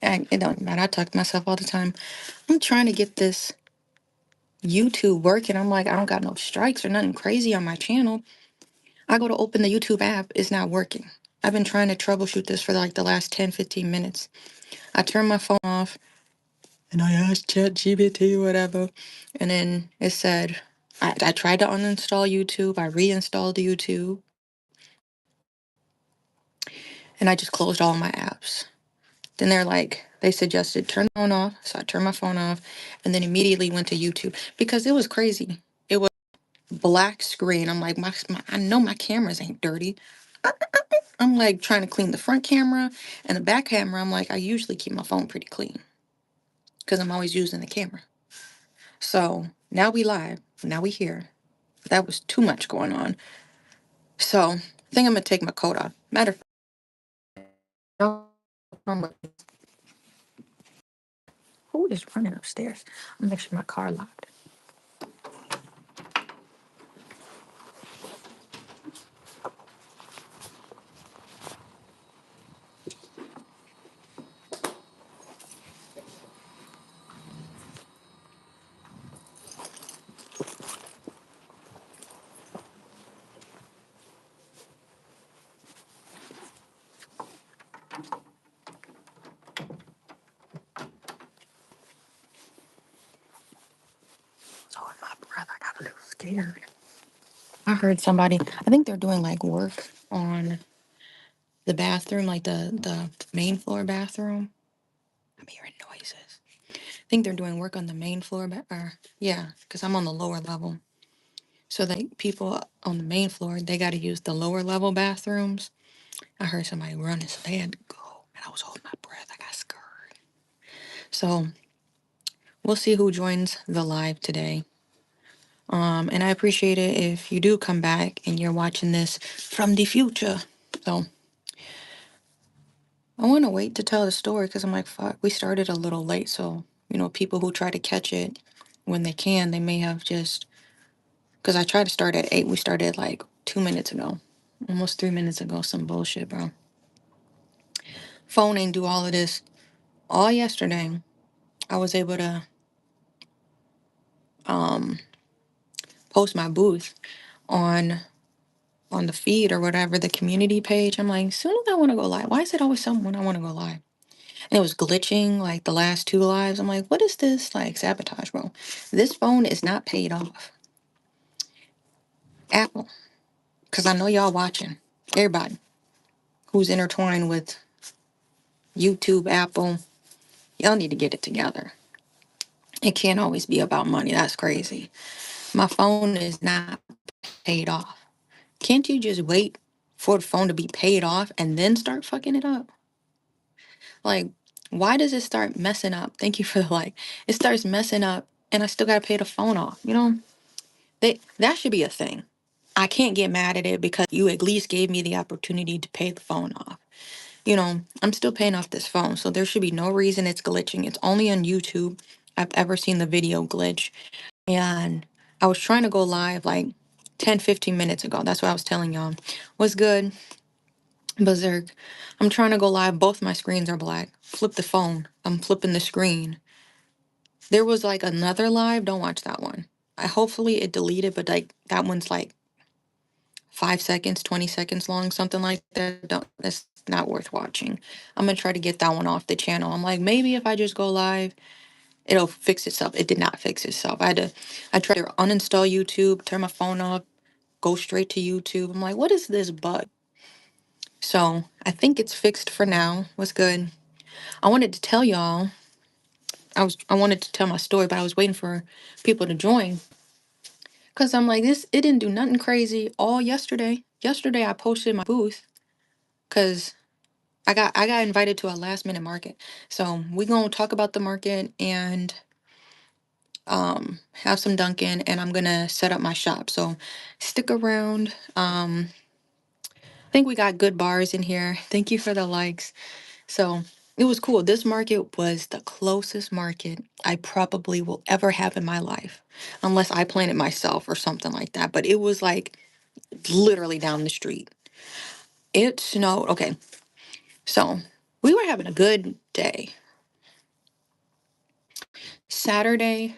And it don't matter. I talk to myself all the time. I'm trying to get this YouTube working. I'm like, I don't got no strikes or nothing crazy on my channel. I go to open the YouTube app, it's not working. I've been trying to troubleshoot this for like the last 10, 15 minutes. I turn my phone off and I asked ChatGPT, whatever. And then it said, I tried to uninstall YouTube. I reinstalled YouTube. And I just closed all my apps. Then they suggested turn the phone off. So I turned my phone off and then immediately went to YouTube because it was crazy. It was black screen. I'm like, I know my cameras ain't dirty. I'm like trying to clean the front camera and the back camera. I'm like, I usually keep my phone pretty clean because I'm always using the camera. So now we live. Now we here. That was too much going on. So I think I'm gonna take my coat off. Matter of fact, who is running upstairs? I'm gonna make sure my car locked. So in my breath, I got a little scared. I heard somebody. I think they're doing like work on the bathroom, like the main floor bathroom. I'm hearing noises. I think they're doing work on the main floor, or yeah, because I'm on the lower level. So the people on the main floor, they got to use the lower level bathrooms. I heard somebody running, so they had to go, and I was holding my breath. I got scared. So we'll see who joins the live today. And I appreciate it if you do come back and you're watching this from the future. So I want to wait to tell the story because I'm like, fuck, we started a little late. So, people who try to catch it when they can, they may have just, because I tried to start at 8. We started like 2 minutes ago, almost 3 minutes ago. Some bullshit, bro. Phone ain't do all of this. All yesterday, I was able to post my booth on the feed or whatever, the community page. I'm like, soon as I want to go live, why is it always something when I want to go live? And it was glitching like the last 2 lives. I'm like, what is this? Like sabotage, bro. This phone is not paid off. Apple, because I know y'all watching. Everybody who's intertwined with YouTube, Apple, y'all need to get it together. It can't always be about money. That's crazy. My phone is not paid off. Can't you just wait for the phone to be paid off and then start fucking it up? Like, why does it start messing up? Thank you for the like. It starts messing up and I still gotta pay the phone off. That should be a thing. I can't get mad at it because you at least gave me the opportunity to pay the phone off. I'm still paying off this phone, so there should be no reason it's glitching. It's only on YouTube I've ever seen the video glitch. And I was trying to go live like 10, 15 minutes ago. That's what I was telling y'all. What's good, Berserk? I'm trying to go live. Both my screens are black. Flip the phone. I'm flipping the screen. There was like another live. Don't watch that one. Hopefully it deleted, but like that one's like 5 seconds, 20 seconds long, something like that. That's not worth watching. I'm gonna try to get that one off the channel. I'm like, maybe if I just go live, it'll fix itself. It did not fix itself. I tried to uninstall YouTube, turn my phone off, go straight to YouTube. I'm like, what is this bug? So I think it's fixed for now. What's good? I wanted to tell y'all, I wanted to tell my story, but I was waiting for people to join. Cause I'm like, it didn't do nothing crazy all yesterday. Yesterday I posted my booth because I got invited to a last minute market. So we gonna talk about the market and have some Dunkin' and I'm gonna set up my shop. So stick around. I think we got good bars in here. Thank you for the likes. So it was cool. This market was the closest market I probably will ever have in my life, unless I plan it myself or something like that. But it was like literally down the street. It snowed. Okay, so we were having a good day. Saturday,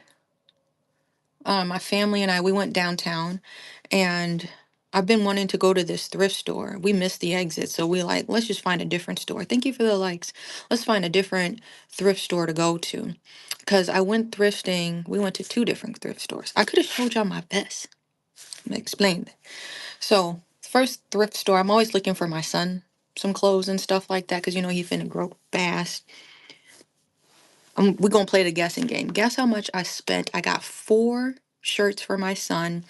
my family and I, we went downtown, and I've been wanting to go to this thrift store. We missed the exit, so we like, let's just find a different store. Thank you for the likes. Let's find a different thrift store to go to. Because I went thrifting, we went to two different thrift stores. I could have showed y'all my vest. I'm gonna explain that. So, first thrift store, I'm always looking for my son some clothes and stuff like that, because you know he finna grow fast. We're gonna play the guessing game. Guess how much I spent? I got four shirts for my son.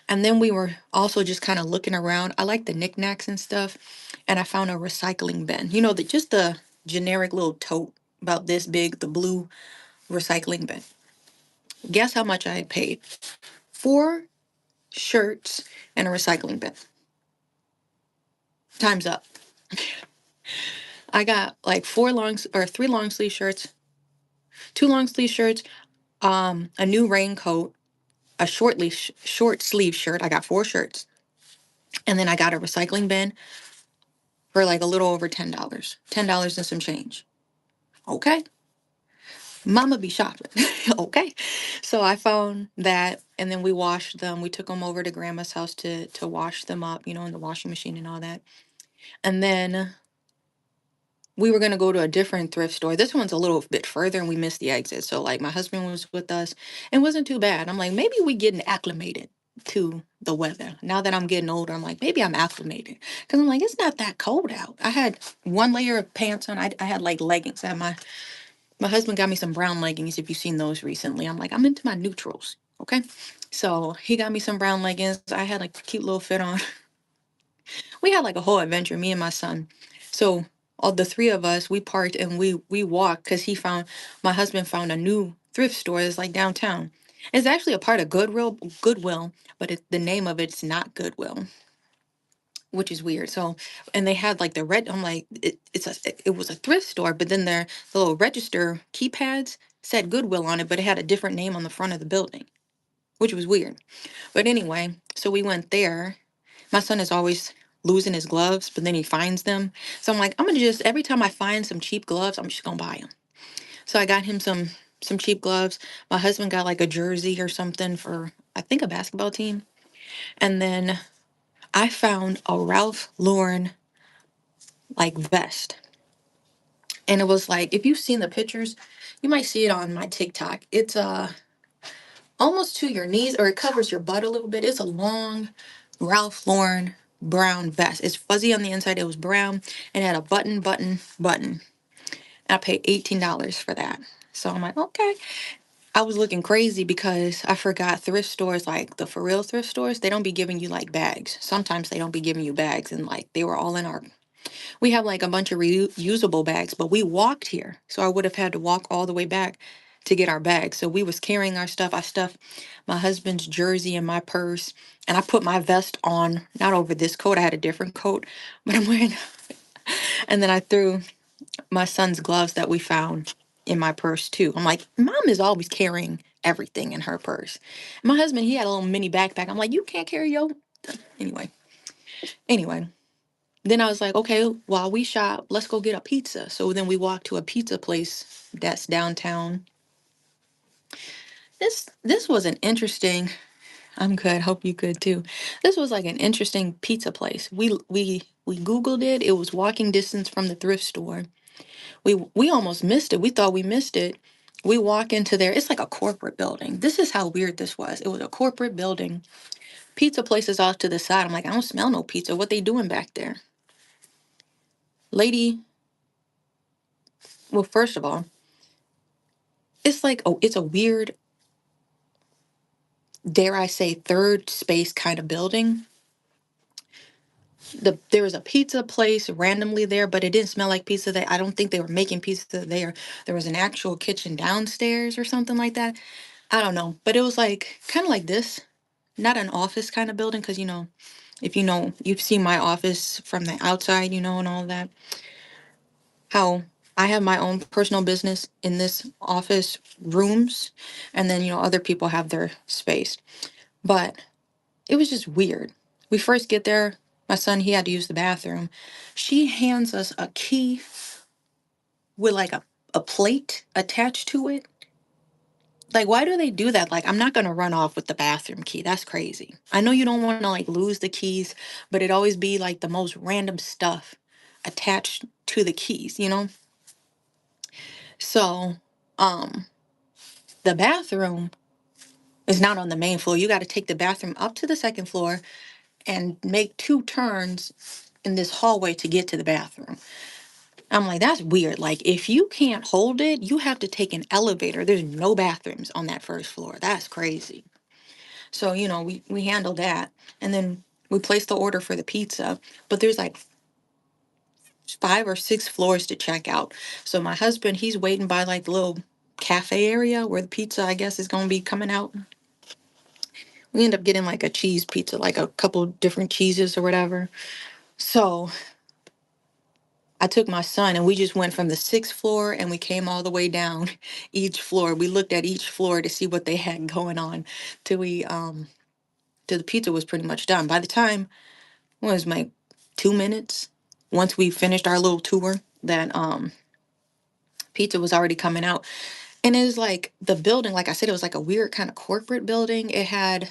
And then we were also just kind of looking around. I like the knickknacks and stuff. And I found a recycling bin. You know, just the generic little tote about this big, the blue recycling bin. Guess how much I had paid? Four shirts and a recycling bin. Time's up. I got like three long sleeve shirts, two long sleeve shirts, a new raincoat, a short sleeve shirt. I got four shirts. And then I got a recycling bin for like a little over $10. $10 and some change. Okay. Mama be shopping. Okay. So I found that, and then we washed them. We took them over to grandma's house to wash them up, you know, in the washing machine and all that. And then we were going to go to a different thrift store. This one's a little bit further and we missed the exit. So like my husband was with us. It wasn't too bad. I'm like, maybe we getting acclimated to the weather. Now that I'm getting older, I'm like, maybe I'm acclimated. Because I'm like, it's not that cold out. I had one layer of pants on. I had like leggings. I had my husband got me some brown leggings, if you've seen those recently. I'm like, I'm into my neutrals. Okay. So he got me some brown leggings. I had like a cute little fit on. We had like a whole adventure, me and my son. So all the three of us, we parked and we walked because my husband found a new thrift store that's like downtown. It's actually a part of Goodwill, but the name of it's not Goodwill, which is weird. So, and they had like the red. I'm like, it was a thrift store, but then the little register keypads said Goodwill on it, but it had a different name on the front of the building, which was weird. But anyway, so we went there. My son is always losing his gloves, but then he finds them. So I'm like, I'm gonna just every time I find some cheap gloves, I'm just gonna buy them. So I got him some cheap gloves. My husband got like a jersey or something for I think a basketball team, and then I found a Ralph Lauren like vest. And it was like, if you've seen the pictures, you might see it on my TikTok. It's almost to your knees, or it covers your butt a little bit. It's a long Ralph Lauren brown vest. It's fuzzy on the inside. It was brown and it had a button. And I paid $18 for that. So I'm like, okay. I was looking crazy because I forgot thrift stores, like the for real thrift stores, they don't be giving you like bags. Sometimes they don't be giving you bags, and like they were all in our we have like a bunch of reusable bags, but we walked here. So I would have had to walk all the way back to get our bags. So we was carrying our stuff. I stuffed my husband's jersey in my purse, and I put my vest on, not over this coat. I had a different coat, but I'm wearing and then I threw my son's gloves that we found in my purse too. I'm like, mom is always carrying everything in her purse. My husband, he had a little mini backpack. I'm like, you can't carry your anyway. Anyway, then I was like, okay, while we shop, let's go get a pizza. So then we walked to a pizza place that's downtown. This was an interesting. I'm good. Hope you could too. This was like an interesting pizza place. We Googled it. It was walking distance from the thrift store. We almost missed it. We thought we missed it. We walk into there. It's like a corporate building. This is how weird this was. It was a corporate building. Pizza place is off to the side. I'm like, I don't smell no pizza. What they doing back there? Lady, well, first of all, it's like, oh, it's a weird, dare I say, third space kind of building. There was a pizza place randomly there, but it didn't smell like pizza there. I don't think they were making pizza there. There was an actual kitchen downstairs or something like that. I don't know, but it was like kind of like this, not an office kind of building, because if you've seen my office from the outside, and all that. How I have my own personal business in this office rooms, and then other people have their space. But it was just weird. We first get there, my son, he had to use the bathroom. She hands us a key with like a plate attached to it. Like, why do they do that? Like, I'm not gonna run off with the bathroom key. That's crazy. I know you don't want to like lose the keys, but it always be like the most random stuff attached to the keys, you know? So, um, the bathroom is not on the main floor. You got to take the bathroom up to the second floor and make two turns in this hallway to get to the bathroom. I'm like, that's weird. Like, if you can't hold it, you have to take an elevator. There's no bathrooms on that first floor. That's crazy. So, we handled that. And then we placed the order for the pizza. But there's like 5 or 6 floors to check out. So my husband, he's waiting by like the little cafe area where the pizza, I guess, is going to be coming out. We end up getting like a cheese pizza, like a couple different cheeses or whatever. So I took my son and we just went from the 6th floor and we came all the way down each floor. We looked at each floor to see what they had going on till till the pizza was pretty much done. By the time it was like 2 minutes, once we finished our little tour, that pizza was already coming out. And it was like the building, like I said, it was like a weird kind of corporate building. It had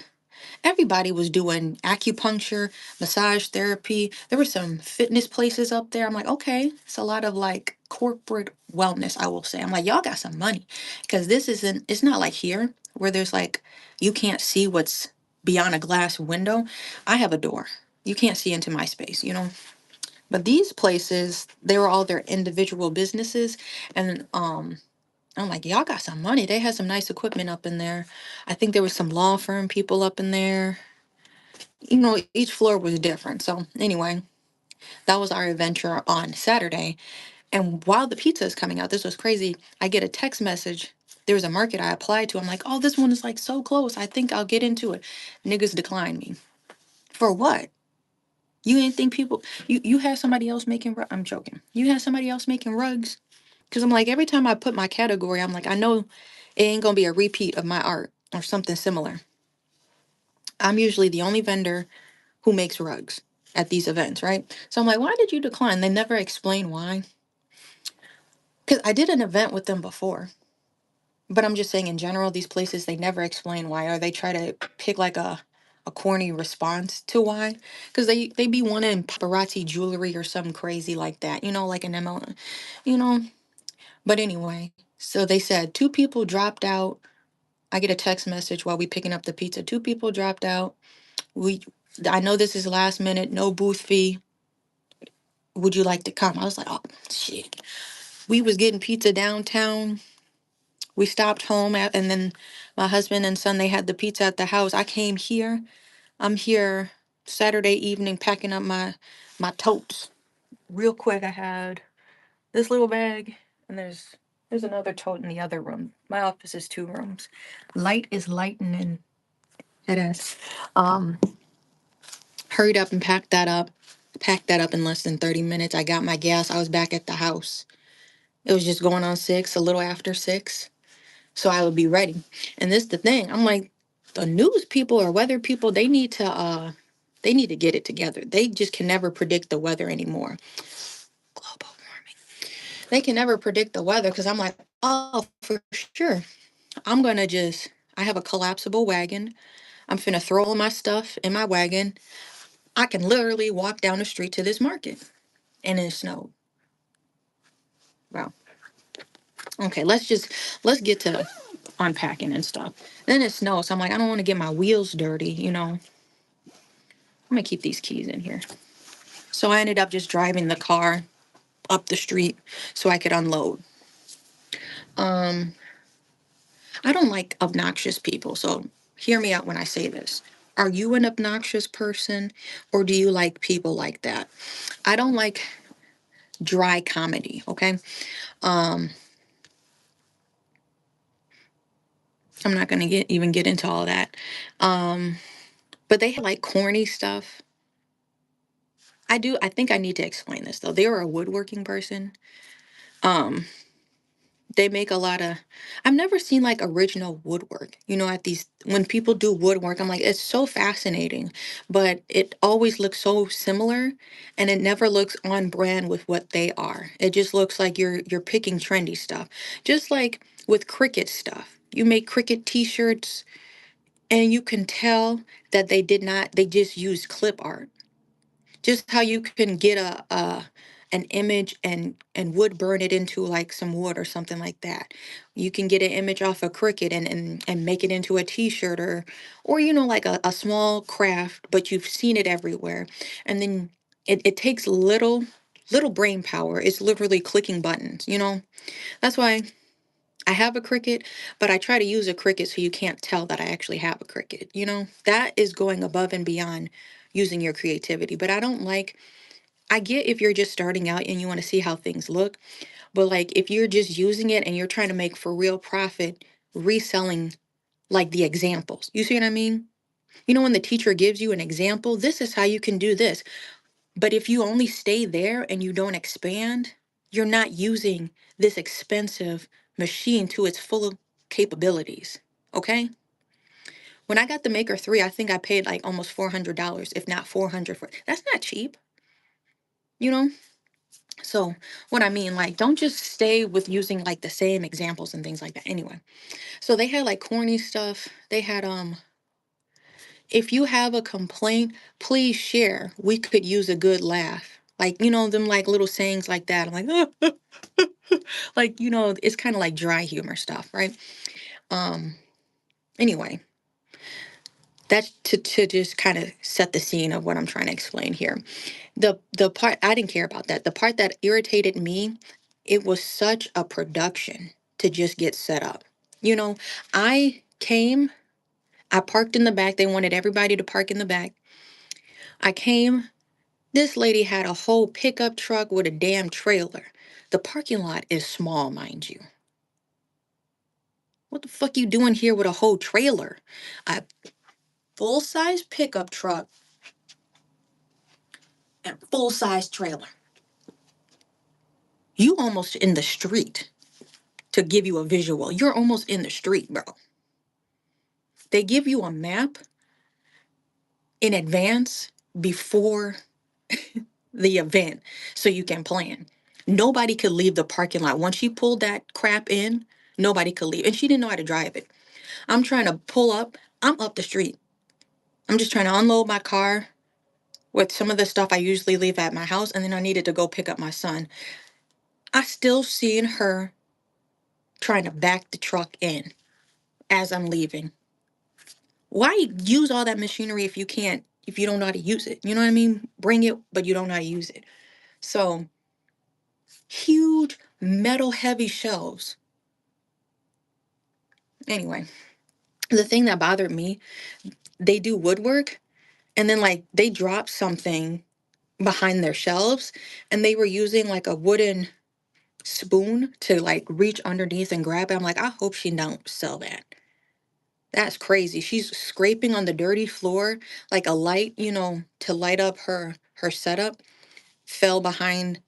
everybody was doing acupuncture, massage therapy. There were some fitness places up there. I'm like, okay, it's a lot of like corporate wellness, I will say. I'm like, y'all got some money. Because it's not like here where there's like, you can't see what's beyond a glass window. I have a door. You can't see into my space, you know? But these places, they were all their individual businesses. And I'm like, y'all got some money. They had some nice equipment up in there. I think there was some law firm people up in there. Each floor was different. So anyway, that was our adventure on Saturday. And while the pizza is coming out, this was crazy. I get a text message. There was a market I applied to. I'm like, oh, this one is like so close. I think I'll get into it. Niggas declined me. For what? You didn't think people you have somebody else making I'm joking. You have somebody else making rugs? Because I'm like, every time I put my category, I'm like, I know it ain't gonna be a repeat of my art or something similar. I'm usually the only vendor who makes rugs at these events, right? So I'm like, why did you decline? They never explain why. Because I did an event with them before. But I'm just saying in general, these places, they never explain why, or they try to pick like a corny response to why. Because they be wanting paparazzi jewelry or something crazy like that, like an ML, you know. But anyway, so they said 2 people dropped out. I get a text message while we picking up the pizza. 2 people dropped out. We I know this is last minute, no booth fee. Would you like to come? I was like, oh shit. We was getting pizza downtown. We stopped home and then my husband and son, they had the pizza at the house. I came here. I'm here Saturday evening packing up my totes. Real quick, I had this little bag and there's another tote in the other room. My office is 2 rooms. Light is lightening. It is. Um, hurried up and packed that up. Packed that up in less than 30 minutes. I got my gas. I was back at the house. It was just going on 6, a little after 6. So I would be ready. And this the thing. I'm like, the news people or weather people, they need to get it together. They just can never predict the weather anymore. Global warming. They can never predict the weather because I'm like, oh, for sure. I have a collapsible wagon. I'm finna throw all my stuff in my wagon. I can literally walk down the street to this market. And it snowed. Wow. Okay, let's get to unpacking and stuff. Then it snows. So I'm like, I don't want to get my wheels dirty. I'm gonna keep these keys in here. So I ended up just driving the car up the street so I could unload. Um, I don't like obnoxious people, so hear me out when I say this. Are you an obnoxious person or do you like people like that? I don't like dry comedy, okay? Um, I'm not gonna even get into all that. Um, but they have like corny stuff. I think I need to explain this though. They are a woodworking person. Um, they make a lot of I've never seen like original woodwork, at these when people do woodwork. I'm like, it's so fascinating, but it always looks so similar and it never looks on brand with what they are. It just looks like you're picking trendy stuff, just like with Cricut stuff. You make Cricut t-shirts and you can tell that they just used clip art. Just how you can get a an image and wood burn it into like some wood or something like that. You can get an image off a Cricut and make it into a t-shirt or like a small craft, but you've seen it everywhere. And then it takes little brain power. It's literally clicking buttons. That's why I have a Cricut, but I try to use a Cricut so you can't tell that I actually have a Cricut. That is going above and beyond using your creativity. But I get if you're just starting out and you want to see how things look, but like if you're just using it and you're trying to make for real profit, reselling like the examples. You see what I mean? When the teacher gives you an example, this is how you can do this. But if you only stay there and you don't expand, you're not using this expensive machine to its full capabilities. Okay? When I got the Maker 3, I think I paid like almost $400, if not 400 for it. That's not cheap, you know? So, what I mean, like, don't just stay with using like the same examples and things like that. Anyway, so they had like corny stuff. They had if you have a complaint, please share. We could use a good laugh. Like, them like little sayings like that. I'm like, like, it's kind of like dry humor stuff, right? Um, anyway, that's to just kind of set the scene of what I'm trying to explain here. The part I didn't care about that. The part that irritated me, it was such a production to just get set up. You know, I came, I parked in the back. They wanted everybody to park in the back. I came, this lady had a whole pickup truck with a damn trailer. The parking lot is small, mind you. What the fuck you doing here with a whole trailer? A full-size pickup truck and full-size trailer. You almost in the street. To give you a visual, you're almost in the street, bro. They give you a map in advance before the event so you can plan. Nobody could leave the parking lot. Once she pulled that crap in, nobody could leave. And she didn't know how to drive it. I'm trying to pull up, I'm up the street. I'm just trying to unload my car with some of the stuff I usually leave at my house, and then I needed to go pick up my son. I still seen her trying to back the truck in as I'm leaving. Why use all that machinery if you don't know how to use it? You know what I mean? Bring it, but you don't know how to use it. So huge metal heavy shelves. Anyway, the thing that bothered me, they do woodwork and then like they drop something behind their shelves and they were using like a wooden spoon to like reach underneath and grab it. I'm like, I hope she don't sell that. That's crazy. She's scraping on the dirty floor like a light, to light up her setup fell behind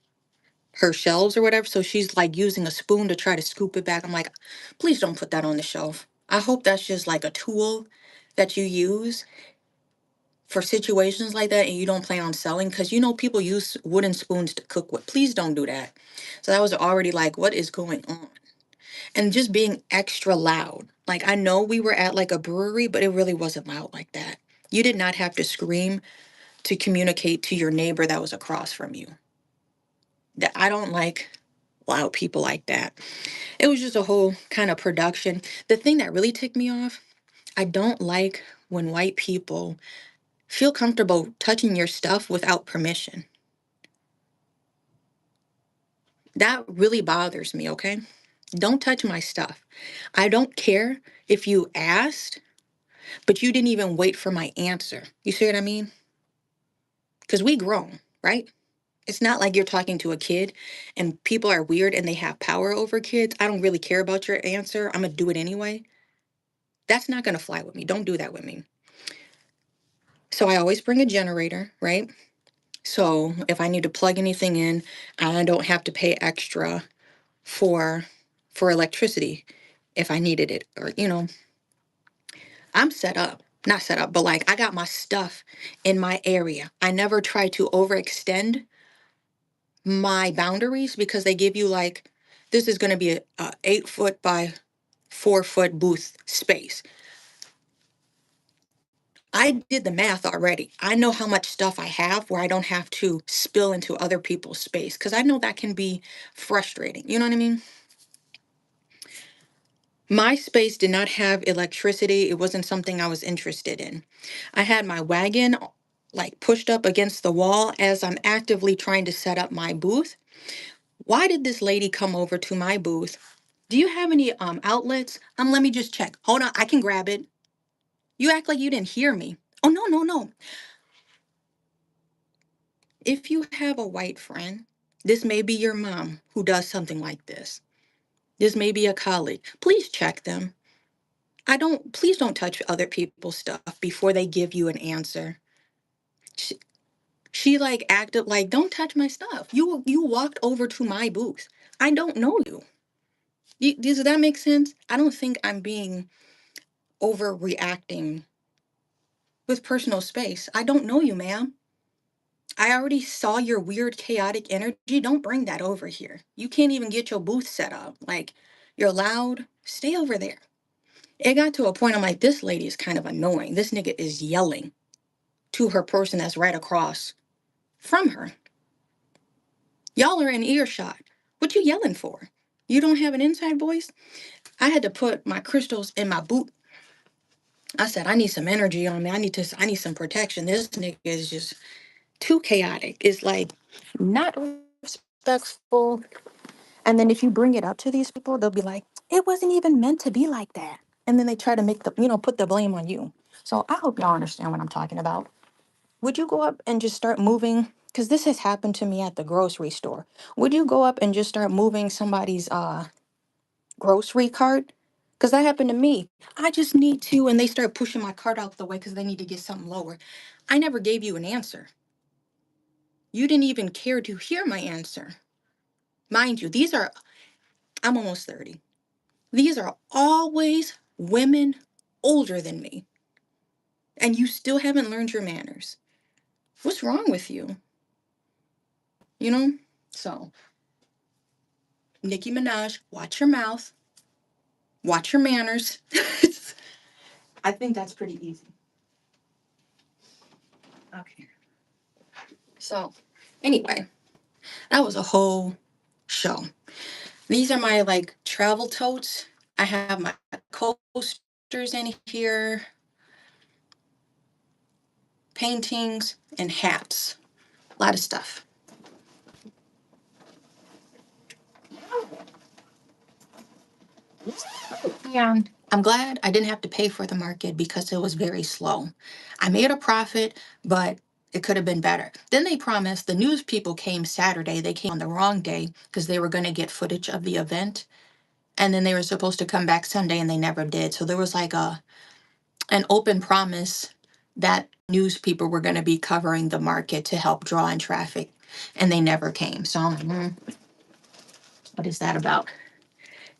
her shelves or whatever. So she's like using a spoon to try to scoop it back. I'm like, please don't put that on the shelf. I hope that's just like a tool that you use for situations like that and you don't plan on selling because people use wooden spoons to cook with. Please don't do that. So that was already like, what is going on? And just being extra loud. Like I know we were at like a brewery, but it really wasn't loud like that. You did not have to scream to communicate to your neighbor that was across from you. That I don't like loud people like that. It was just a whole kind of production. The thing that really ticked me off, I don't like when white people feel comfortable touching your stuff without permission. That really bothers me, okay? Don't touch my stuff. I don't care if you asked, but you didn't even wait for my answer. You see what I mean? Because we grown, right? It's not like you're talking to a kid and people are weird and they have power over kids. I don't really care about your answer. I'm going to do it anyway. That's not going to fly with me. Don't do that with me. So I always bring a generator, right? So if I need to plug anything in, I don't have to pay extra for electricity if I needed it or I'm set up. Not set up, but like I got my stuff in my area. I never try to overextend my boundaries because they give you like this is going to be a 8 foot by 4-foot booth space. I did the math already. I know how much stuff I have where I don't have to spill into other people's space because I know that can be frustrating. You know what I mean? My space did not have electricity. It wasn't something I was interested in. I had my wagon like pushed up against the wall as I'm actively trying to set up my booth. Why did this lady come over to my booth? Do you have any outlets? Let me just check. Hold on, I can grab it. You act like you didn't hear me. Oh no, no, no. If you have a white friend, this may be your mom who does something like this. This may be a colleague. Please check them. Please don't touch other people's stuff before they give you an answer. She, she like acted like, don't touch my stuff. You walked over to my booth. I don't know you. Does that make sense? I don't think I'm being overreacting with personal space. I don't know you, ma'am. I already saw your weird, chaotic energy. Don't bring that over here. You can't even get your booth set up. Like, you're loud. Stay over there. It got to a point I'm like, this lady is kind of annoying. This nigga is yelling to her person that's right across from her. Y'all are in earshot. What you yelling for? You don't have an inside voice? I had to put my crystals in my boot. I said, I need some energy on me. I need some protection. This nigga is just too chaotic. It's like not respectful. And then if you bring it up to these people, they'll be like, it wasn't even meant to be like that. And then they try to make put the blame on you. So I hope y'all understand what I'm talking about. Would you go up and just start moving? Because this has happened to me at the grocery store. Would you go up and just start moving somebody's grocery cart? Because that happened to me. I just need to, and they start pushing my cart out the way because they need to get something lower. I never gave you an answer. You didn't even care to hear my answer. Mind you, I'm almost 30. These are always women older than me. And you still haven't learned your manners. What's wrong with you? You know? So, Nicki Minaj, watch your mouth, watch your manners. I think that's pretty easy. Okay. So, anyway, that was a whole show. These are my like travel totes. I have my coasters in here, paintings, and hats. A lot of stuff. And I'm glad I didn't have to pay for the market because it was very slow. I made a profit, but it could have been better. Then they promised the news people came Saturday. They came on the wrong day because they were going to get footage of the event. And then they were supposed to come back Sunday and they never did. So there was like an open promise that news people were going to be covering the market to help draw in traffic. And they never came. So I'm like, what is that about?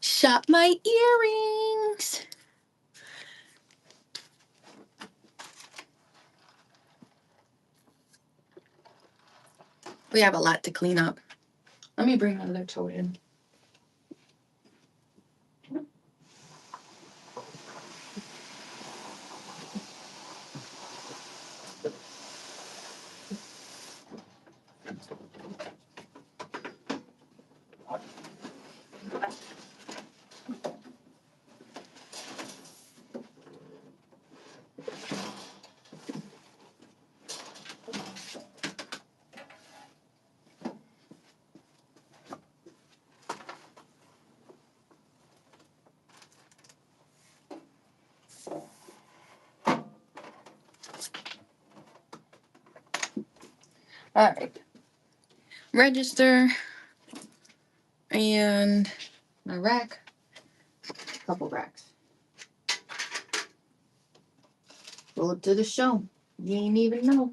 Shop my earrings. We have a lot to clean up. Let me bring another tote in. All right. Register and my rack. Couple racks. Pull up to the show. You ain't even know.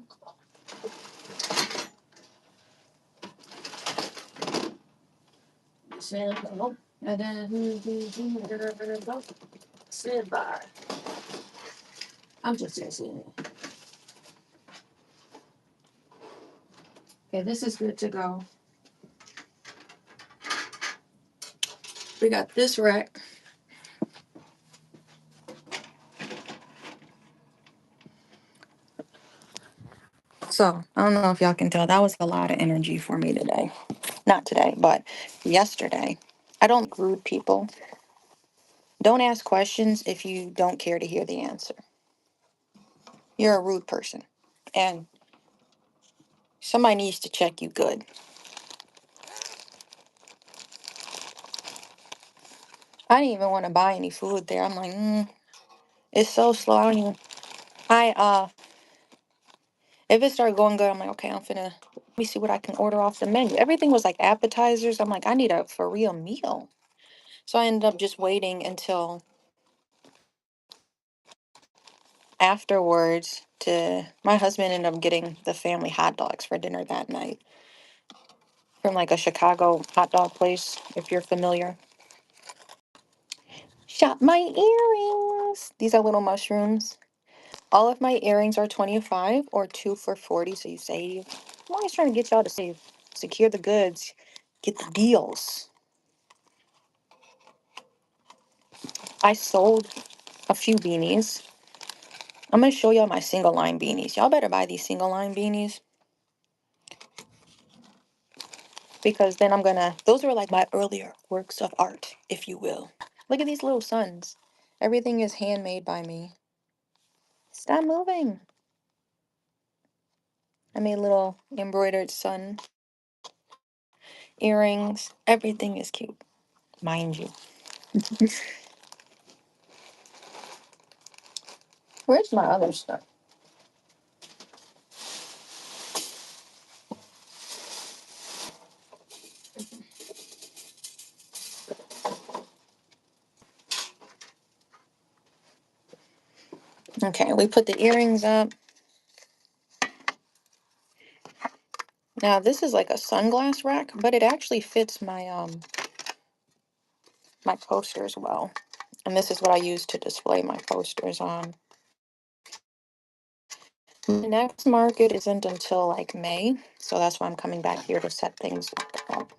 Stand by. I'm just saying. Okay, this is good to go. We got this rack. So, I don't know if y'all can tell, that was a lot of energy for me today. Not today, but yesterday. I don't rude people. Don't ask questions if you don't care to hear the answer. You're a rude person. And somebody needs to check you good. I didn't even want to buy any food there. I'm like, it's so slow. I don't even. If it started going good, I'm like, okay, let me see what I can order off the menu. Everything was like appetizers. I'm like, I need a for real meal. So I ended up just waiting until afterwards to. My husband ended up getting the family hot dogs for dinner that night from like a Chicago hot dog place, if you're familiar. Shop my earrings. These are little mushrooms. All of my earrings are 25 or 2 for 40, so you save. I'm always trying to get y'all to save. Secure the goods. Get the deals. I sold a few beanies. I'm going to show y'all my single line beanies. Y'all better buy these single line beanies because then those are like my earlier works of art, if you will. Look at these little suns. Everything is handmade by me. Stop moving. I made little embroidered sun earrings. Everything is cute, mind you. Where's my other stuff? Okay, we put the earrings up. Now this is like a sunglass rack, but it actually fits my posters well. And this is what I use to display my posters on. The next market isn't until like May, so that's why I'm coming back here to set things up.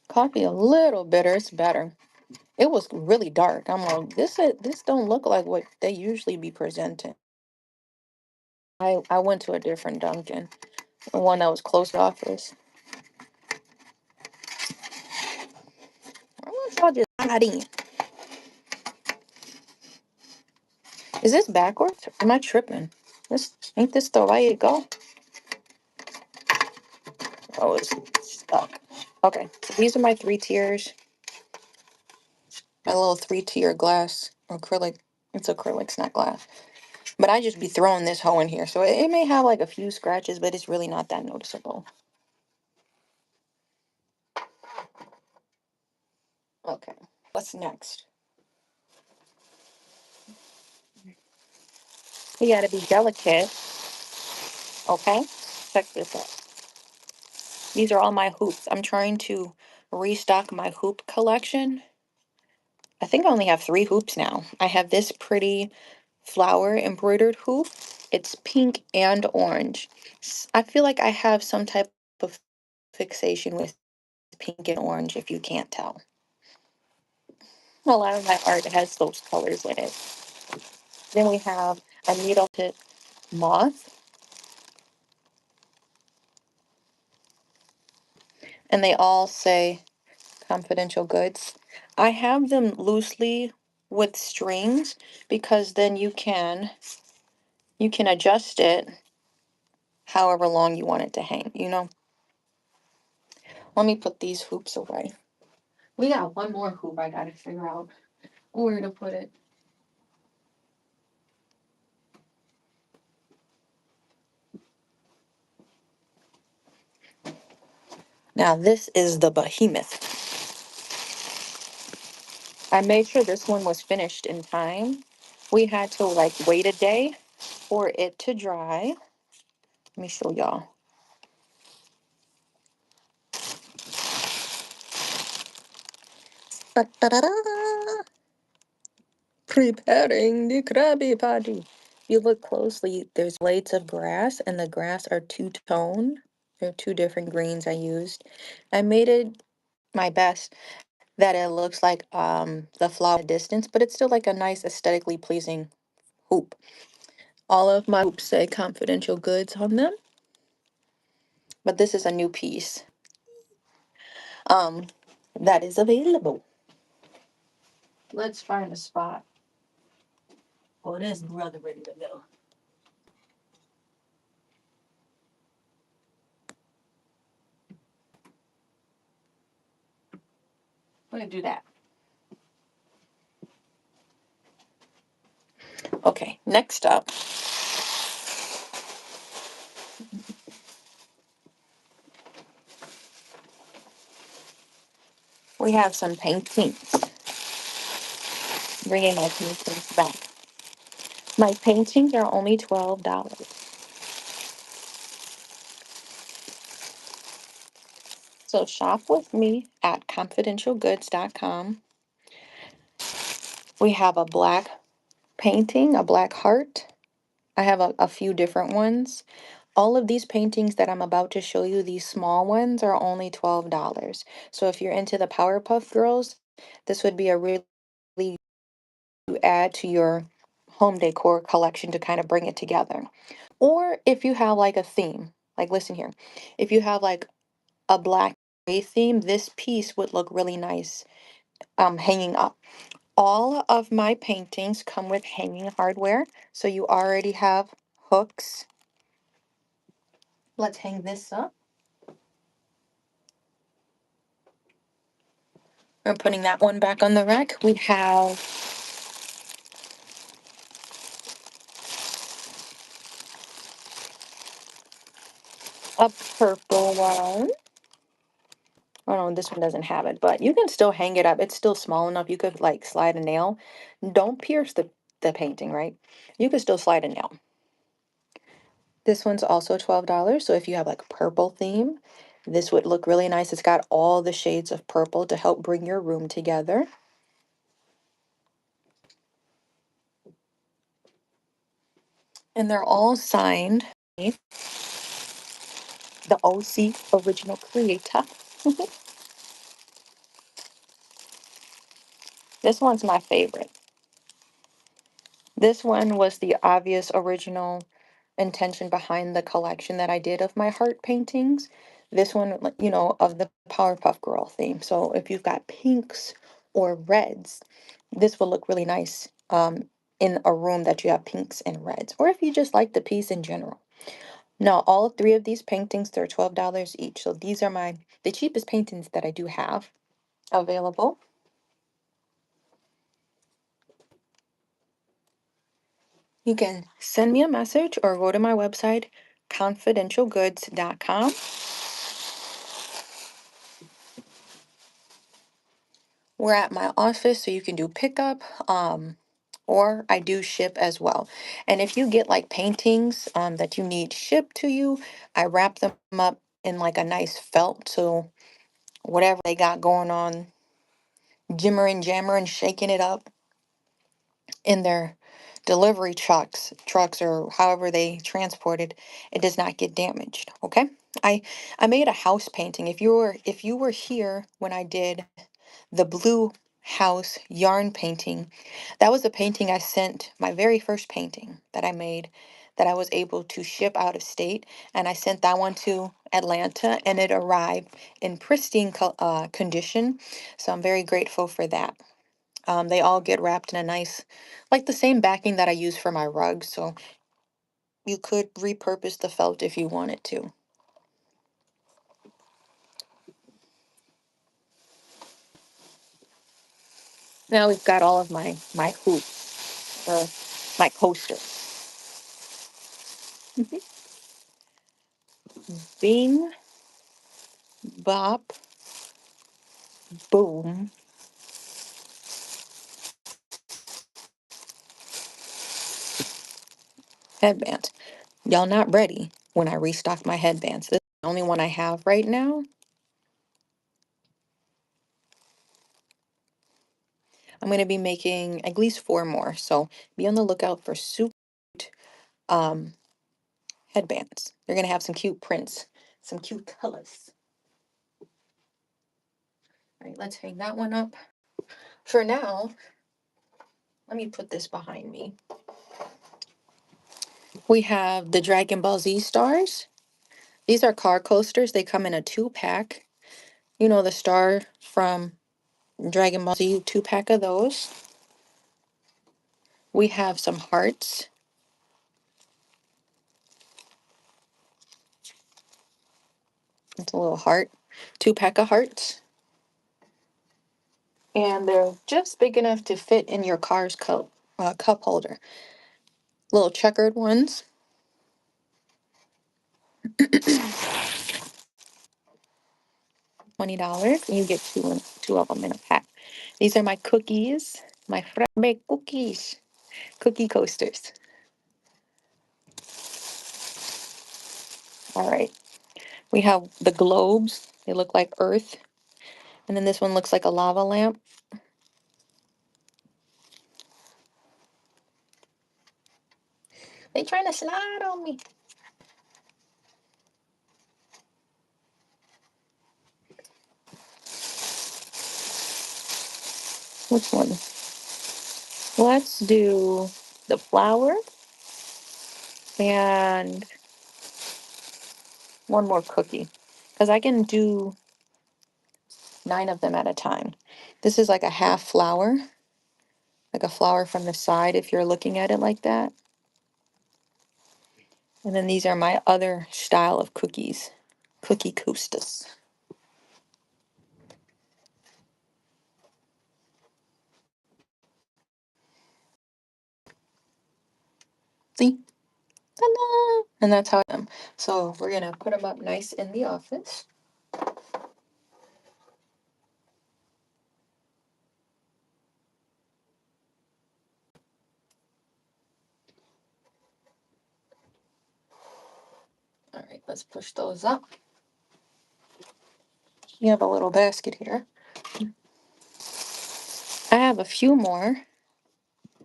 Coffee a little bitter, it's better. It was really dark. I'm like, this don't look like what they usually be presenting. I went to a different Dunkin', the one that was close to office. I want y'all just not in. Is this backwards? Am I tripping? This ain't this the way it go? Oh, it's stuck. Okay, so these are my 3 tiers. My little 3-tier glass acrylic. It's acrylic, it's not glass. But I just be throwing this hoe in here, so it may have like a few scratches, but it's really not that noticeable. Okay, what's next? You gotta be delicate, okay? Check this out. These are all my hoops. I'm trying to restock my hoop collection. I think I only have 3 hoops now. I have this pretty flower embroidered hoop. It's pink and orange. I feel like I have some type of fixation with pink and orange, if you can't tell. A lot of my art has those colors in it. Then we have a needle tip moth, and they all say confidential goods. I have them loosely with strings because then you can adjust it however long you want it to hang, you know? Let me put these hoops away. We got one more hoop I gotta figure out where to put it. Now this is the behemoth. I made sure this one was finished in time. We had to like wait a day for it to dry. Let me show y'all. Da-da-da-da. Preparing the Krabby Patty. you look closely, there's blades of grass, and the grass are two-tone. There are two different greens I used. I made it my best that it looks like the flower at a distance, but it's still like a nice aesthetically pleasing hoop. All of my hoops say confidential goods on them, but this is a new piece um that is available. Let's find a spot. Oh, this brother ready to go. I'm gonna do that. Okay, next up, we have some paintings. Bringing my paintings back. My paintings are only $12. So shop with me at confidentialgoods.com. We have a black painting, a black heart. I have a few different ones. All of these paintings that I'm about to show you, these small ones, are only $12. So if you're into the Powerpuff Girls, this would be a really to add to your home decor collection to kind of bring it together. Or if you have like a theme, like listen here, if you have like a black gray theme, this piece would look really nice hanging up. All of my paintings come with hanging hardware, so you already have hooks. Let's hang this up. We're putting that one back on the rack. We have a purple one. Oh no, this one doesn't have it, but you can still hang it up. It's still small enough. You could like slide a nail. Don't pierce the painting, right? You could still slide a nail. This one's also $12. So if you have like a purple theme, this would look really nice. It's got all the shades of purple to help bring your room together. And they're all signed by the OC original creator. This one's my favorite. This one was the obvious original intention behind the collection that I did of my heart paintings. This one, of the Powerpuff Girl theme. So if you've got pinks or reds, this will look really nice in a room that you have pinks and reds. Or if you just like the piece in general. Now, all three of these paintings, they're $12 each. So these are the cheapest paintings that I do have available. You can send me a message or go to my website, confidentialgoods.com. We're at my office, so you can do pickup, or I do ship as well. And if you get like paintings that you need shipped to you, I wrap them up in like a nice felt, so whatever they got going on, jimmering, jammering, shaking it up in their delivery trucks or however they transport it, it does not get damaged. Okay. I made a house painting. If you were here when I did the blue house yarn painting, that was the painting I sent, my very first painting that I made, that I was able to ship out of state, and I sent that one to Atlanta, and it arrived in pristine condition. So I'm very grateful for that. They all get wrapped in a nice, like the same backing that I use for my rugs. So you could repurpose the felt if you wanted to. Now we've got all of my hoops, or my coasters. Bing, bop, boom, headband. Y'all not ready when I restock my headbands. This is the only one I have right now. I'm going to be making at least four more. So be on the lookout for super headbands. They're going to have some cute prints, some cute colors. All right, let's hang that one up. For now, let me put this behind me. We have the Dragon Ball Z stars. These are car coasters. They come in a 2-pack. You know, the star from Dragon Ball Z, 2-pack of those. We have some hearts. It's a little heart. 2-pack of hearts. And they're just big enough to fit in your car's cup holder. Little checkered ones. $20. And you get two of them in a pack. These are my cookies. My frappe cookies. Cookie coasters. All right. We have the globes. They look like Earth. And then this one looks like a lava lamp. They trying to slide on me. Which one? Let's do the flower and one more cookie. Because I can do 9 of them at a time. This is like a half flower. Like a flower from the side if you're looking at it like that. And then these are my other style of cookies. Cookie coasters. See? Ta-da! And that's how I am. So we're going to put them up nice in the office. All right, let's push those up. You have a little basket here. I have a few more.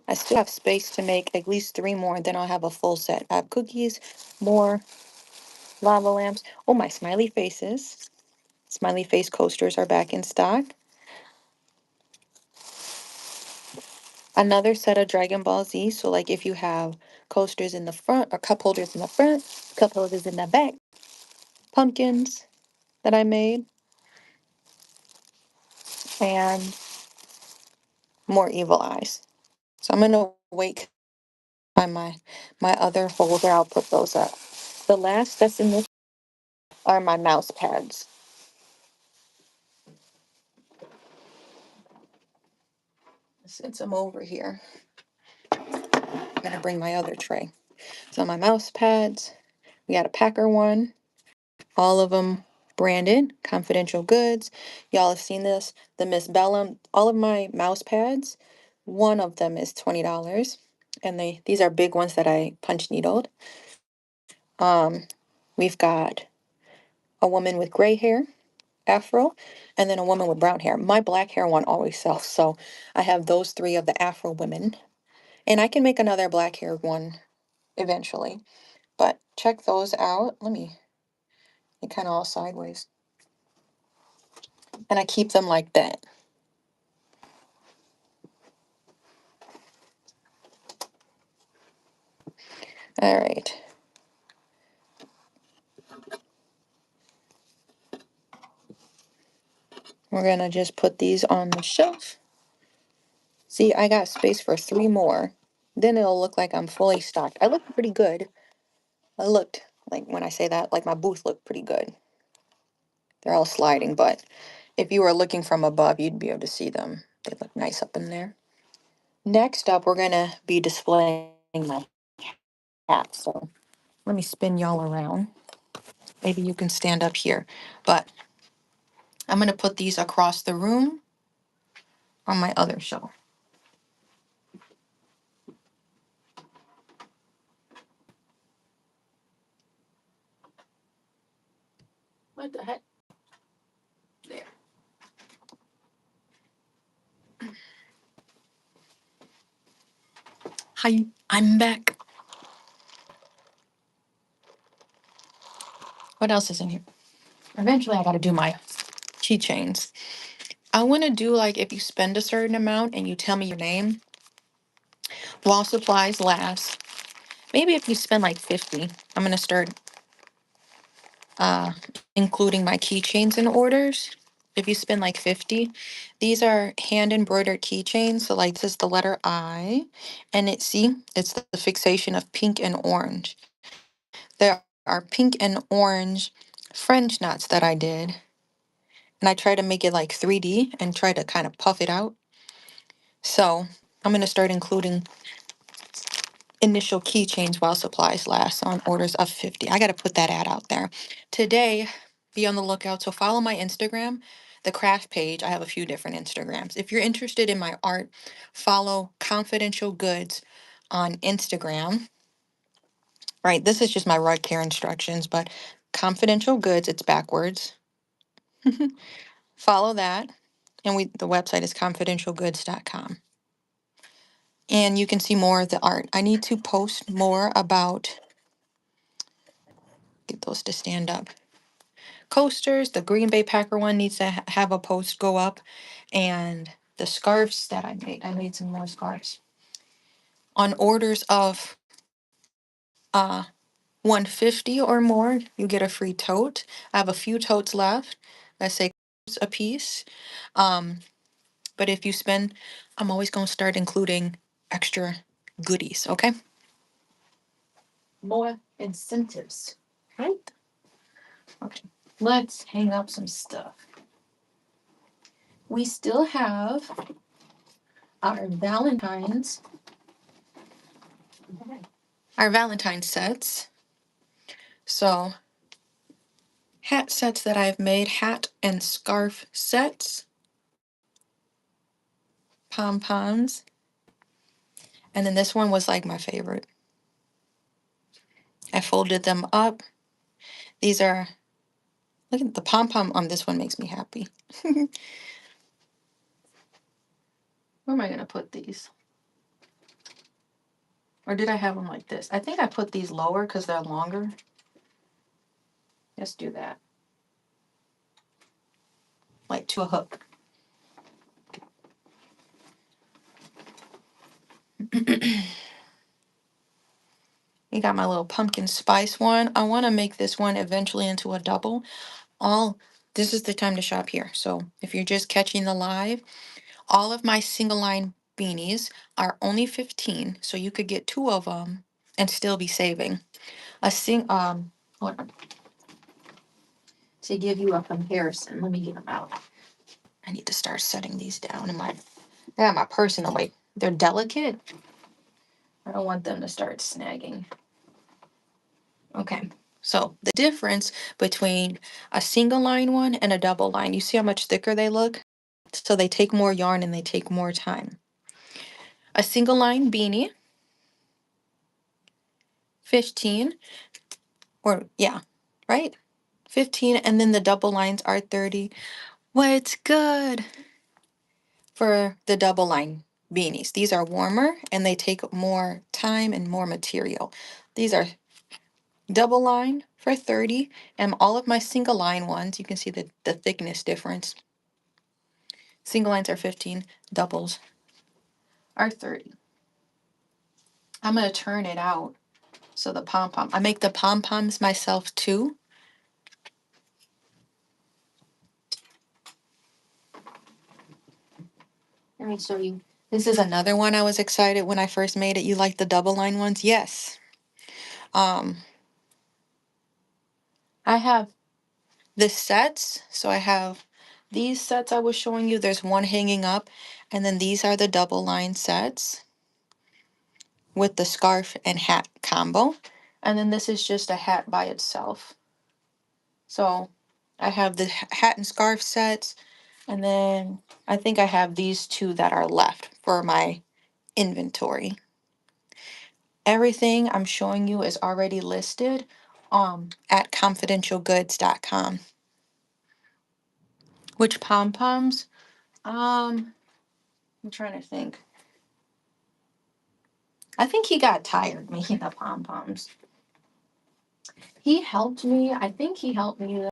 I still have space to make at least 3 more, then I'll have a full set. I have cookies, more lava lamps. Oh, my smiley faces. Smiley face coasters are back in stock. Another set of Dragon Ball Z. So like if you have coasters in the front or cup holders in the front, cup holders in the back. Pumpkins that I made. And more evil eyes. So I'm going to wait on my other folder. I'll put those up. The last that's in this are my mouse pads. Since I'm over here, I'm going to bring my other tray. So my mouse pads, we got a Packer one, all of them branded, confidential goods. Y'all have seen this, the Miss Bellum, all of my mouse pads, one of them is $20. And these are big ones that I punch needled. We've got a woman with gray hair, afro, and then a woman with brown hair. My black hair one always sells, so I have those 3 of the afro women. And I can make another black hair one eventually. But check those out. Let me, it kind of all sideways. And I keep them like that. All right. We're going to just put these on the shelf. See, I got space for 3 more. Then it'll look like I'm fully stocked. I look pretty good. I looked, like when I say that, like my booth looked pretty good. They're all sliding, but if you were looking from above, you'd be able to see them. They look nice up in there. Next up, we're going to be displaying my hats. So let me spin y'all around. Maybe you can stand up here. But I'm going to put these across the room on my other shelf. What the heck? There. Hi, I'm back. What else is in here? Eventually, I got to do my keychains. I want to do like if you spend a certain amount and you tell me your name while supplies last. Maybe if you spend like 50, I'm going to start uh, including my keychains in orders. If you spend like 50, these are hand embroidered keychains. So like this is the letter I, and it's the fixation of pink and orange. There are pink and orange French knots that I did, and I try to make it like 3D and try to kind of puff it out. So I'm going to start including initial keychains while supplies last on orders of 50. I got to put that ad out there. Today, be on the lookout. So follow my Instagram, the craft page. I have a few different Instagrams. If you're interested in my art, follow Confidential Goods on Instagram. Right, this is just my rug care instructions, but Confidential Goods, it's backwards. Follow that. And the website is confidentialgoods.com. And you can see more of the art. I need to post more about, get those to stand up. Coasters, the Green Bay Packer one needs to have a post go up. And the scarves that I made some more scarves. On orders of uh 150 or more, you get a free tote. I have a few totes left that say a piece. Um, but if you spend, I'm always going to start including extra goodies, okay? More incentives, right? Okay, let's hang up some stuff. We still have our Valentine sets. So hat sets that I've made, hat and scarf sets, pom-poms. And then this one was like my favorite. I folded them up. These are, look at the pom-pom on this one makes me happy. Where am I gonna put these? Or did I have them like this? I think I put these lower because they're longer. Let's do that. Like to a hook. You got my little pumpkin spice one. I want to make this one eventually into a double. This is the time to shop here. So if you're just catching the live, all of my single line beanies are only 15, so you could get 2 of them and still be saving. Hold on. To give you a comparison, let me get them out. I need to start setting these down in my personal way. They're delicate. I don't want them to start snagging. Okay, so the difference between a single line one and a double line, you see how much thicker they look? So they take more yarn and they take more time. A single line beanie, 15, or yeah, right? 15, and then the double lines are 30. What's good for the double line beanies? These are warmer and they take more time and more material. These are double line for 30, and all of my single line ones, you can see the thickness difference. Single lines are 15, doubles are 30. I'm going to turn it out so the pom-pom, I make the pom-poms myself too. Let me show you. This is another one I was excited when I first made it. You like the double line ones? Yes. I have the sets. So I have these sets I was showing you. There's one hanging up, and then these are the double line sets with the scarf and hat combo. And then this is just a hat by itself. So I have the hat and scarf sets, and then I think I have these 2 that are left for my inventory. Everything I'm showing you is already listed at confidentialgoods.com. Which pom-poms? I'm trying to think. I think he got tired making the pom-poms. He helped me. I think he helped me.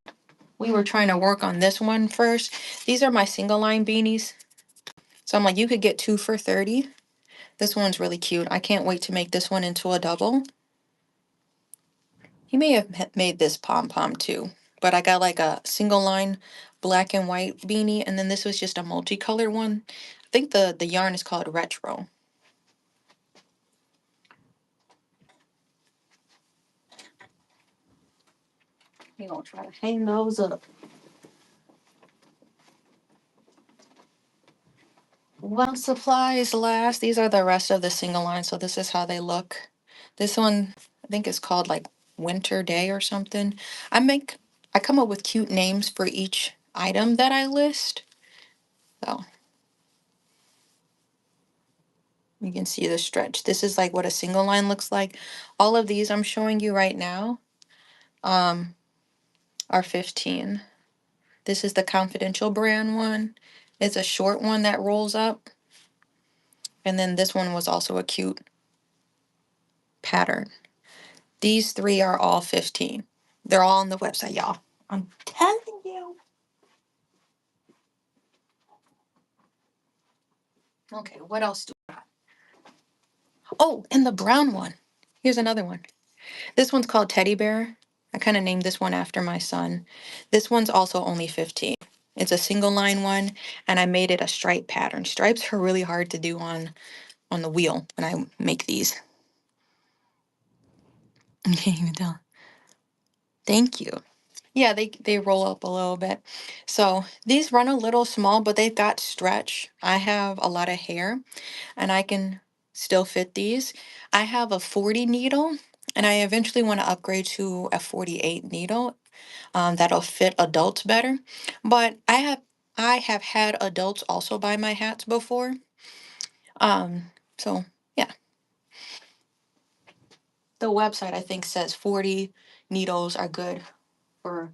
We were trying to work on this one first. These are my single line beanies. So I'm like, you could get 2 for 30. This one's really cute. I can't wait to make this one into a double. He may have made this pom-pom too, but I got like a single line black and white beanie, and then this was just a multicolored one. I think the yarn is called Retro. We're gonna try to hang those up. While supplies last, these are the rest of the single line, so this is how they look. This one, I think is called like Winter Day or something. I come up with cute names for each item that I list. So you can see the stretch. This is like what a single line looks like. All of these I'm showing you right now um, are 15. This is the Confidential brand one. It's a short one that rolls up. And then this one was also a cute pattern. These three are all 15. They're all on the website, y'all. I'm telling you. Okay, what else do I got? Oh, and the brown one. Here's another one. This one's called Teddy Bear. I kind of named this one after my son. This one's also only 15. It's a single line one, and I made it a stripe pattern. Stripes are really hard to do on the wheel when I make these. I can't even tell. Thank you. Yeah, they roll up a little bit. So these run a little small, but they've got stretch. I have a lot of hair, and I can still fit these. I have a 40 needle, and I eventually want to upgrade to a 48 needle. That'll fit adults better. But I have had adults also buy my hats before. So yeah, the website I think says 40 needles are good for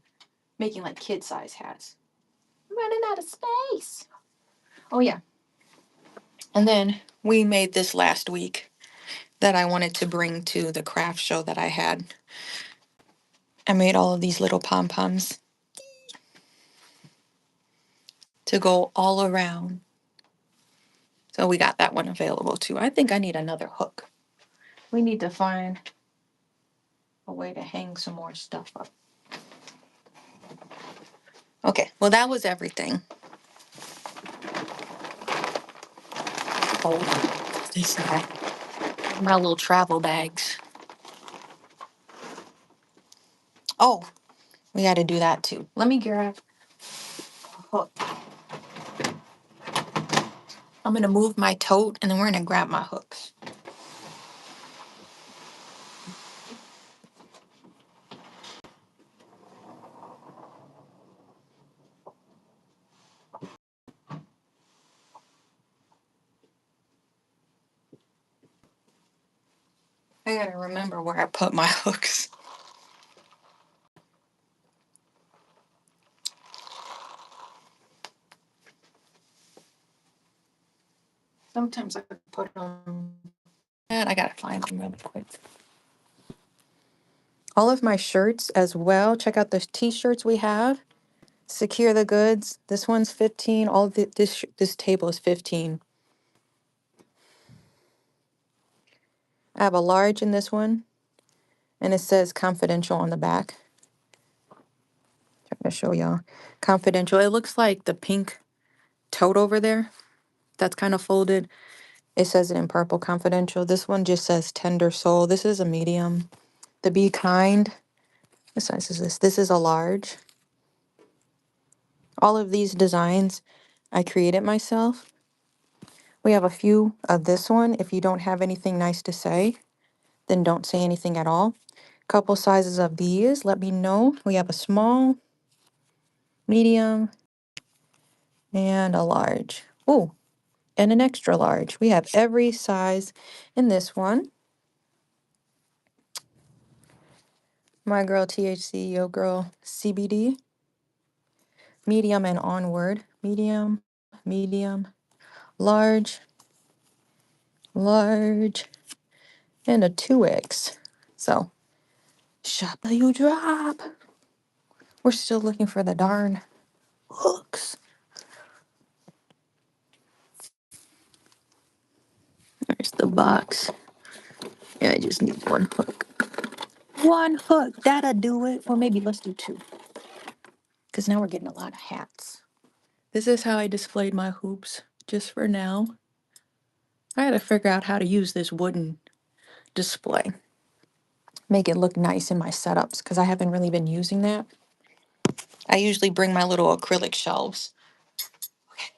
making like kid size hats. I'm running out of space. Oh yeah, and then we made this last week that I wanted to bring to the craft show that I had. I made all of these little pom poms to go all around. So we got that one available too. I think I need another hook. We need to find a way to hang some more stuff up. Okay, well, that was everything. Oh, they said my little travel bags. Oh, we got to do that too. Let me grab a hook. I'm going to move my tote and then we're going to grab my hooks. I got to remember where I put my hooks. Sometimes I put them. And I got to find them really quick. All of my shirts as well. Check out the t-shirts we have. Secure the goods. This one's 15. All of this table is 15. I have a large in this one, and it says confidential on the back. Trying to show y'all. Confidential. It looks like the pink tote over there. That's kind of folded. It says it in purple, confidential. This one just says tender soul. This is a medium. The Be Kind. What size is this? This is a large. All of these designs I created myself. We have a few of this one. If you don't have anything nice to say, then don't say anything at all. Couple sizes of these. Let me know. We have a small, medium, and a large. Oh, and an extra large. We have every size in this one. My girl THC, yo girl CBD. Medium and onward. Medium, medium, large, large, and a 2X. So Shop till you drop. We're still looking for the darn hooks. There's the box. Yeah, I just need one hook. One hook, that'll do it. Or maybe let's do two. Because now we're getting a lot of hats. This is how I displayed my hoops just for now. I had to figure out how to use this wooden display. Make it look nice in my setups because I haven't really been using that. I usually bring my little acrylic shelves. Okay.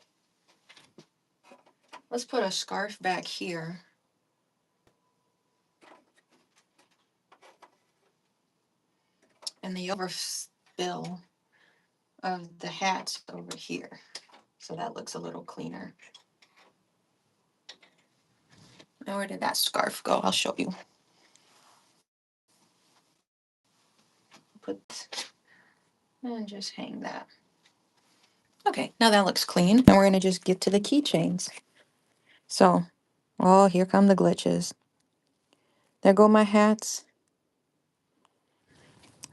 Let's put a scarf back here. And the overspill of the hats over here. So that looks a little cleaner. Now where did that scarf go? I'll show you. Put and just hang that. Okay, now that looks clean. And we're gonna just get to the keychains. So, oh, here come the glitches. There go my hats.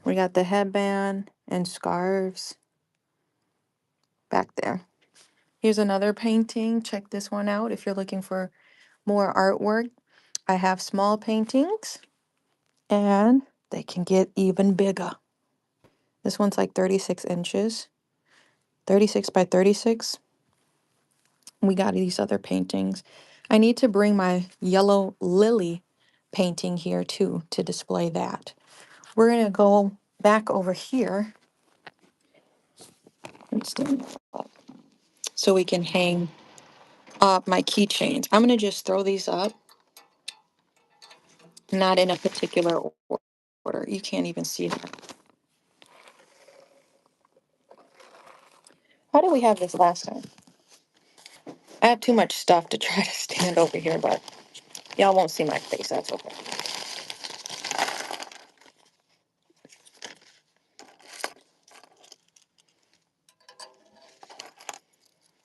We got the headband and scarves back there. Here's another painting. Check this one out if you're looking for more artwork. I have small paintings and they can get even bigger. This one's like 36 inches, 36 by 36. We got these other paintings. I need to bring my yellow lily painting here too to display that. We're gonna go back over here and stand up so we can hang up my keychains. I'm gonna just throw these up, not in a particular order. You can't even see that. How did we have this last time? I have too much stuff to try to stand over here, but y'all won't see my face. That's okay.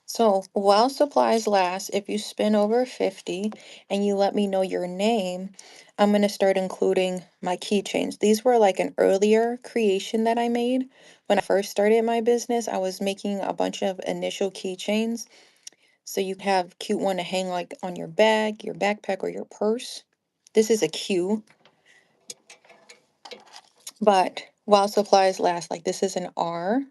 So while supplies last, if you spend over 50 and you let me know your name, I'm going to start including my keychains. These were like an earlier creation that I made. When I first started my business, I was making a bunch of initial keychains. So you have cute one to hang like on your bag, your backpack, or your purse. This is a Q, but while supplies last, like this is an R.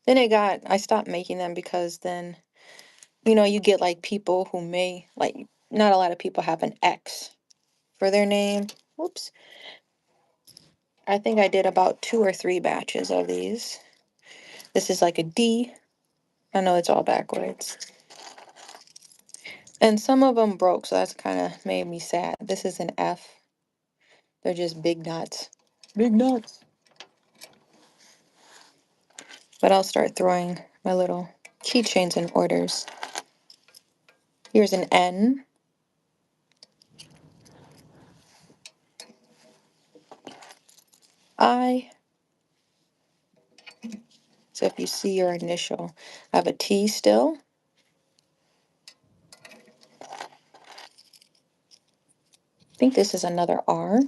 Then I stopped making them because then, you get like people who may, like, not a lot of people have an X for their name. Whoops. I think I did about 2 or 3 batches of these. This is like a D. I know it's all backwards. And some of them broke, so that's kind of made me sad. This is an F. They're just big nuts. Big nuts. But I'll start throwing my little keychains in orders. Here's an N. I. So if you see your initial, I have a T still. I think this is another R.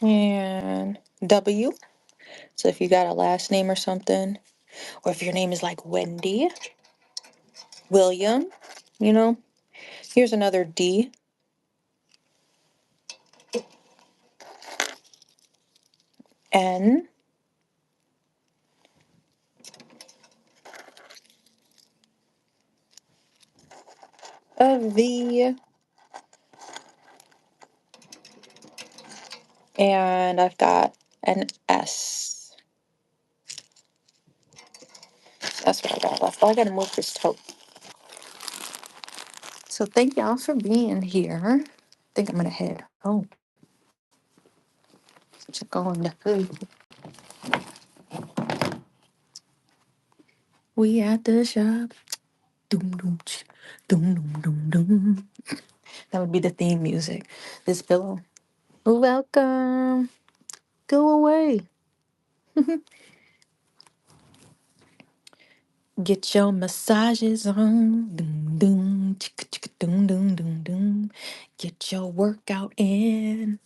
And W. So if you got a last name or something, or if your name is like Wendy, William, you know. Here's another D. N. A V. And I've got an S. That's what I got left. Oh, I gotta move this tote. So thank y'all for being here. I think I'm gonna head. Oh, check on the food. We at the shop. Doom doom ch, doom doom doom doom. That would be the theme music. This pillow. Welcome. Go away. Get your massages on. Doom, doom, chicka, chicka, doom, doom, doom, doom. Get your workout in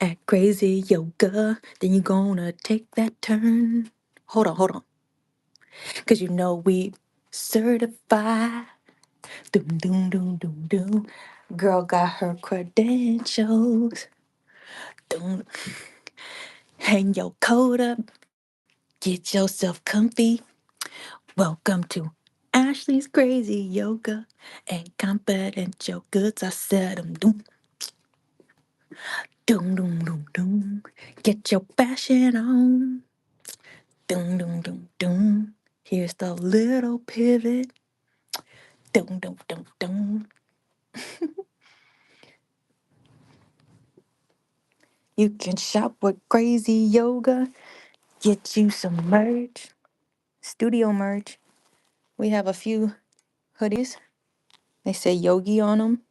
at Crazy Yoga. Then you're gonna take that turn. Hold on. Cause you know we certified. Doom, doom, doom, doom, doom. Girl got her credentials. Don't hang your coat up. Get yourself comfy. Welcome to Ashley's Crazy Yoga and Confidential Goods. I said 'em doom, doom, doom, doom, doom. Get your fashion on. Doom, doom, doom, doom. Here's the little pivot. Doom, doom, doom, doom. You can shop with Crazy Yoga. Get you some merch, studio merch. We have a few hoodies. They say yogi on them.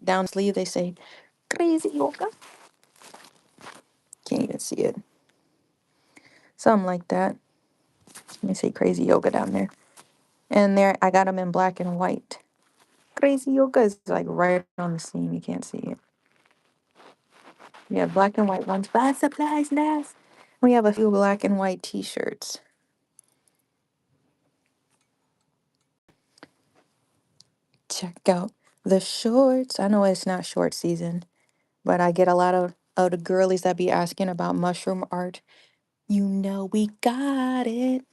Down sleeve, they say Crazy Yoga. Can't even see it. Something like that. Let me say Crazy Yoga down there. And there, I got them in black and white. Crazy Yoga is like right on the seam. You can't see it. We have black and white ones. Buy supplies now. We have a few black and white t-shirts. Check out the shorts. I know it's not short season, but I get a lot of the girlies that be asking about mushroom art. You know we got it.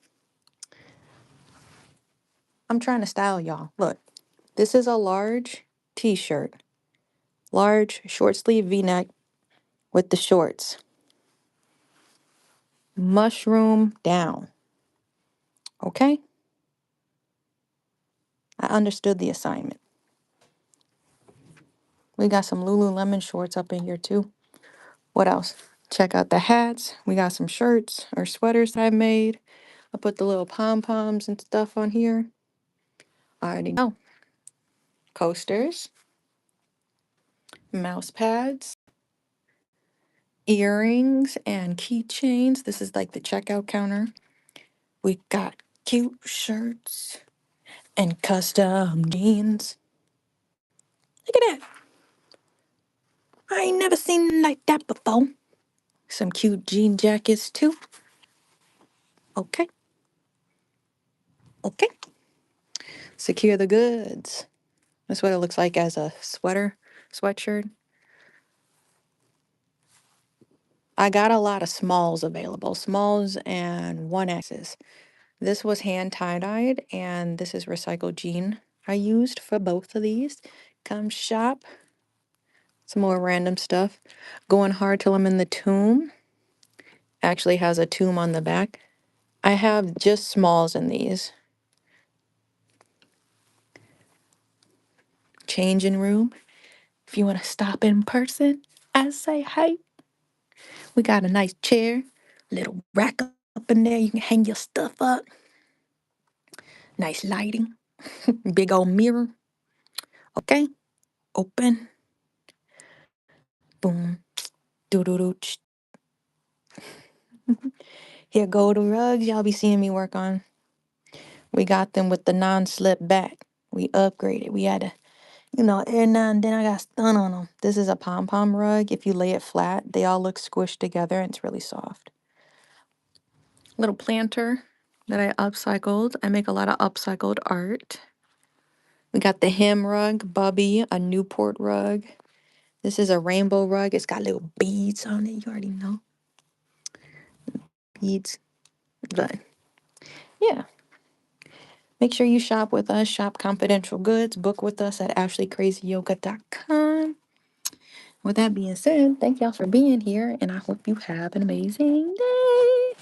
I'm trying to style y'all. Look, this is a large t-shirt. Large short sleeve v-neck with the shorts. Mushroom down. Okay? I understood the assignment. We got some Lululemon shorts up in here too. What else? Check out the hats. We got some shirts or sweaters that I made. I put the little pom-poms and stuff on here. I already know. Coasters, mouse pads, earrings, and keychains. This is like the checkout counter. We got cute shirts and custom jeans. Look at that. I ain't never seen like that before. Some cute jean jackets too. Okay, okay. Secure the goods. That's what it looks like as a sweatshirt. I got a lot of smalls available, smalls and 1X's. This was hand tie-dyed, and this is recycled jean I used for both of these. Come shop. Some more random stuff. Going hard till I'm in the tomb. Actually has a tomb on the back. I have just smalls in these. Changing room. If you want to stop in person, I say hi. We got a nice chair, little rack up in there. You can hang your stuff up. Nice lighting. Big old mirror. Okay. Open. Boom. Doo doo doo. Here go the rugs y'all be seeing me work on. We got them with the non-slip back. We upgraded. We had to, every now and then I got stun on them. This is a pom-pom rug. If you lay it flat, they all look squished together and it's really soft. Little planter that I upcycled. I make a lot of upcycled art. We got the hem rug, Bubby, a Newport rug. This is a rainbow rug. It's got little beads on it. You already know. Beads. But yeah. Make sure you shop with us. Shop Confidential Goods. Book with us at ashleecrazyyoga.com. With that being said, thank y'all for being here, and I hope you have an amazing day.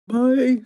Bye.